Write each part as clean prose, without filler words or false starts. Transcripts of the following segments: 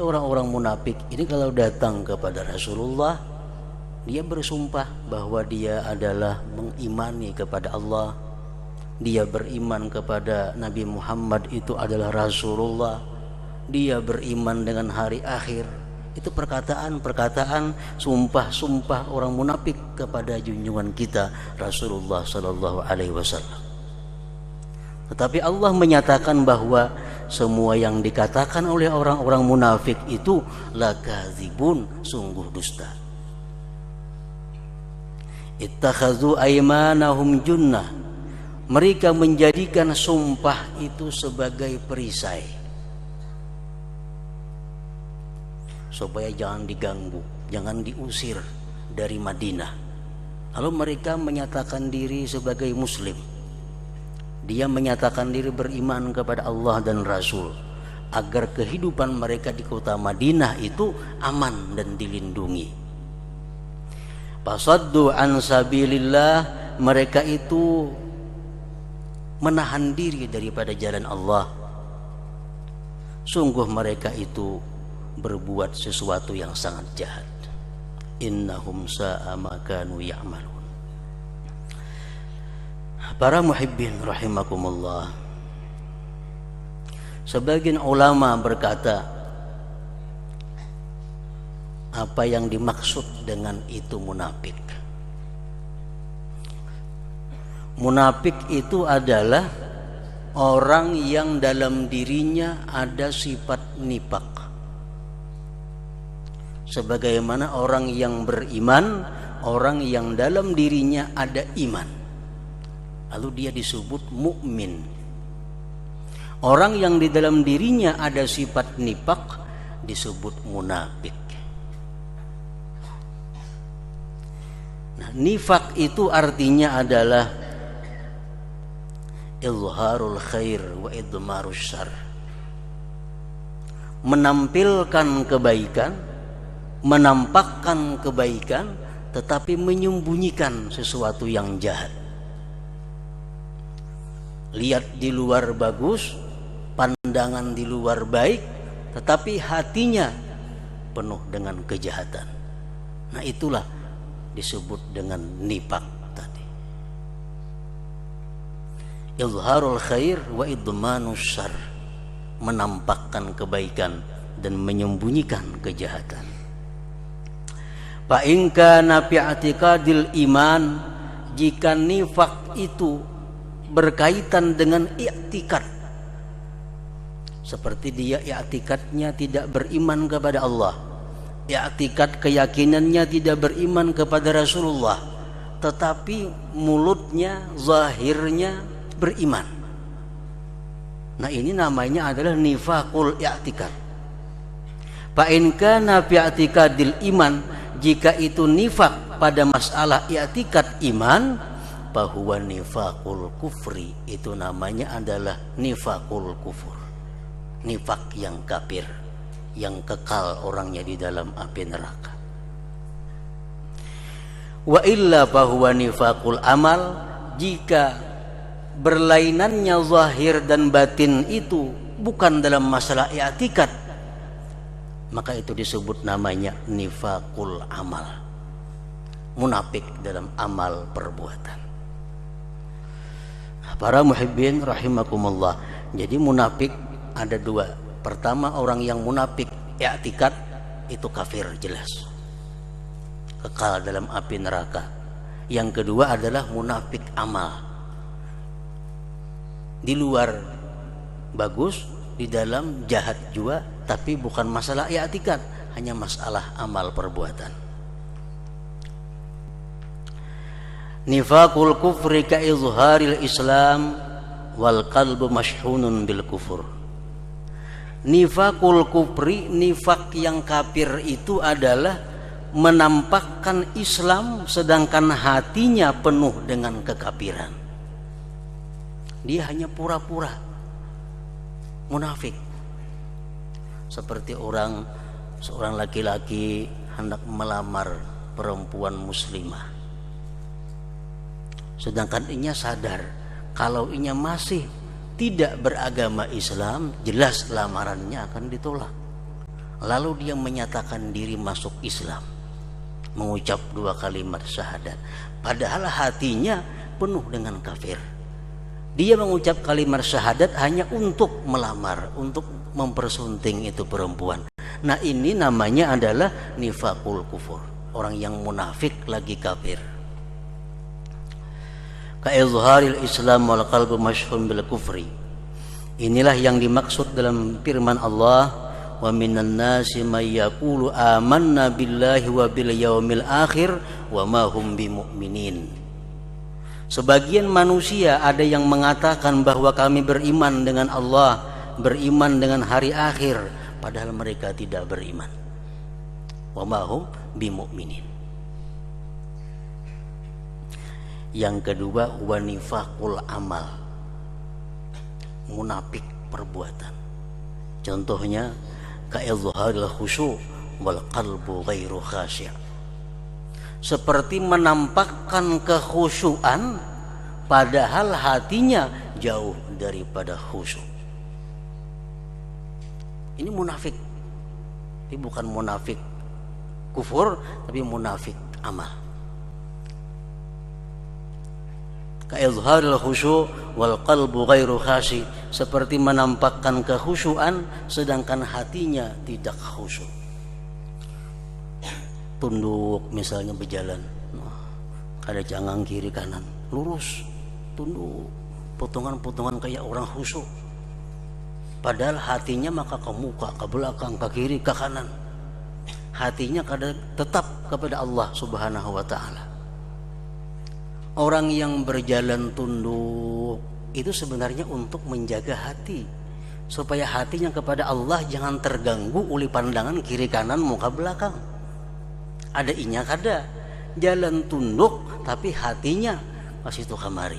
orang-orang munafik ini kalau datang kepada Rasulullah, dia bersumpah bahwa dia adalah mengimani kepada Allah, dia beriman kepada Nabi Muhammad itu adalah Rasulullah, dia beriman dengan hari akhir. Itu perkataan-perkataan, sumpah-sumpah orang munafik kepada junjungan kita Rasulullah sallallahu alaihi wasallam. Tetapi Allah menyatakan bahwa semua yang dikatakan oleh orang-orang munafik itu lakadzibun, sungguh dusta. Ittakhadhu aymanahum junnah, mereka menjadikan sumpah itu sebagai perisai supaya jangan diganggu, jangan diusir dari Madinah. Lalu mereka menyatakan diri sebagai muslim. Dia menyatakan diri beriman kepada Allah dan Rasul agar kehidupan mereka di kota Madinah itu aman dan dilindungi. Fasaddu an sabilillah, mereka itu menahan diri daripada jalan Allah. Sungguh mereka itu berbuat sesuatu yang sangat jahat. Innahum sa'a ma kanu ya'malun. Para muhibbin rahimakumullah, sebagian ulama berkata, apa yang dimaksud dengan itu munafik? Munafik itu adalah orang yang dalam dirinya ada sifat nifaq. Sebagaimana orang yang beriman, orang yang dalam dirinya ada iman, lalu dia disebut mukmin. Orang yang di dalam dirinya ada sifat nifaq disebut munafik. Nah, nifaq itu artinya adalah izharul khair wa idmarus syarr, menampilkan kebaikan, menampakkan kebaikan, tetapi menyembunyikan sesuatu yang jahat. Lihat di luar bagus, pandangan di luar baik, tetapi hatinya penuh dengan kejahatan. Nah, itulah disebut dengan nifaq tadi. Izharul khair wa idmanus syarr, menampakkan kebaikan dan menyembunyikan kejahatan. Fa in kana fi i'tiqadil iman, jika nifaq itu berkaitan dengan i'tikad, seperti dia i'tikadnya tidak beriman kepada Allah, i'tikad keyakinannya tidak beriman kepada Rasulullah, tetapi mulutnya, zahirnya beriman. Nah, ini namanya adalah nifaqul i'tikad. Fa in kana fi i'tiqadil iman, jika itu nifaq pada masalah i'tikad iman, bahwa nifaqul kufri, itu namanya adalah nifaqul kufur, nifaq yang kafir, yang kekal orangnya di dalam api neraka. Wa illa bahwa nifaqul amal, jika berlainannya zahir dan batin itu bukan dalam masalah i'tikad, maka itu disebut namanya nifaqul amal, munafik dalam amal perbuatan. Para muhibbin rahimakumullah, jadi munafik ada dua. Pertama, orang yang munafik i'tikad itu kafir jelas, kekal dalam api neraka. Yang kedua adalah munafik amal, di luar bagus, di dalam jahat juga, tapi bukan masalah i'tikad, hanya masalah amal perbuatan. Nifaqul kufri ka izharil islam wal qalbu mashhunun bil kufur. Nifaqul kufri, nifaq yang kafir itu adalah menampakkan Islam sedangkan hatinya penuh dengan kekafiran. Dia hanya pura-pura munafik. Seperti seorang laki-laki hendak melamar perempuan muslimah, sedangkan inya sadar kalau inya masih tidak beragama Islam, jelas lamarannya akan ditolak. lalu dia menyatakan diri masuk Islam, mengucap 2 kalimat syahadat, padahal hatinya penuh dengan kafir. Dia mengucap kalimat syahadat hanya untuk melamar, untuk mempersunting itu perempuan. Nah, ini namanya adalah nifakul kufur, orang yang munafik lagi kafir. Ka izharil Islam wal qalbu mashhun bil kufri. Inilah yang dimaksud dalam firman Allah, wa minan nasi may yaqulu amanna billahi wa bil yaumil akhir wa ma hum bimumin. Sebagian manusia ada yang mengatakan bahwa kami beriman dengan Allah, beriman dengan hari akhir, padahal mereka tidak beriman. Wa ma hum bimumin. Yang kedua, wa nifaqul amal, munafik perbuatan. Contohnya ka izharil khusyu' wal qalbu ghairu khasyi'. Seperti menampakkan kekhusyuan padahal hatinya jauh daripada khusyuk. Ini munafik. Ini bukan munafik kufur, tapi munafik amal. Ka izharil khusyu' wal qalbu ghairu khasyi', seperti menampakkan kekhusyuan sedangkan hatinya tidak khusyuk. Tunduk misalnya berjalan, ada jangang kiri kanan, lurus, tunduk, potongan-potongan kayak orang khusyuk, padahal hatinya maka ke muka, ke belakang, ke kiri, ke kanan. Hatinya tetap kepada Allah Subhanahu wa ta'ala. Orang yang berjalan tunduk itu sebenarnya untuk menjaga hati, supaya hatinya kepada Allah jangan terganggu oleh pandangan kiri kanan, muka belakang. Ada inyak, ada jalan tunduk tapi hatinya masih itu kamari.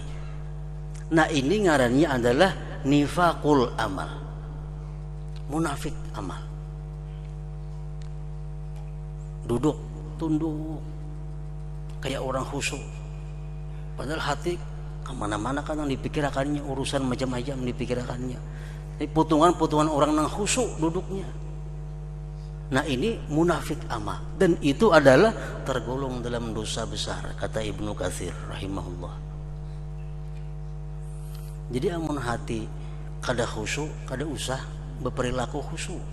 Nah, ini ngarannya adalah nifakul amal, munafik amal. Duduk tunduk kayak orang khusyuk, padahal hati kemana-mana kan yang dipikirkannya, urusan macam-macam dipikirkannya. Potongan-potongan orang yang khusyuk duduknya. Nah, ini munafik amal, dan itu adalah tergolong dalam dosa besar, kata Ibnu Katsir rahimahullah. Jadi amun hati kada khusyuk, kada usah berperilaku khusyuk.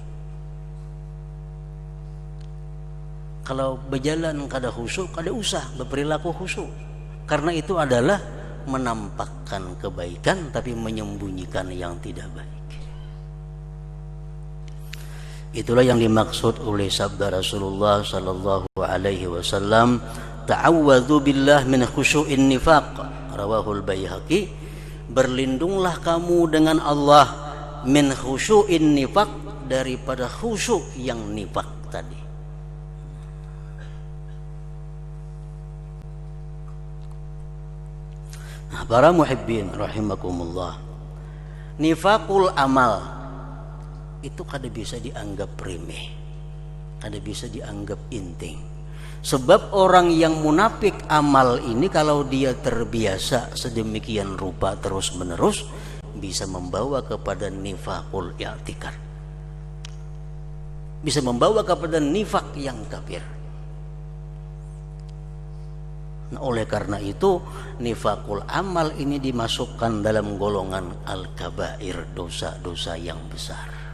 Kalau berjalan kada khusyuk, kada usah berperilaku khusyuk, karena itu adalah menampakkan kebaikan tapi menyembunyikan yang tidak baik. Itulah yang dimaksud oleh sabda Rasulullah sallallahu alaihi wasallam, ta'awwadzu billah min khusyu'in nifaq, rawahul Baihaqi. Berlindunglah kamu dengan Allah min khusyu'in nifaq, daripada khusyuk yang nifaq tadi. Nah, para muhibbin rahimakumullah, nifaqul amal itu kada bisa dianggap remeh, kada bisa dianggap inting. Sebab orang yang munafik amal ini kalau dia terbiasa sedemikian rupa terus menerus, bisa membawa kepada nifakul i'tikad, bisa membawa kepada nifak yang kafir. Nah, oleh karena itu nifakul amal ini dimasukkan dalam golongan al-kabair, dosa-dosa yang besar.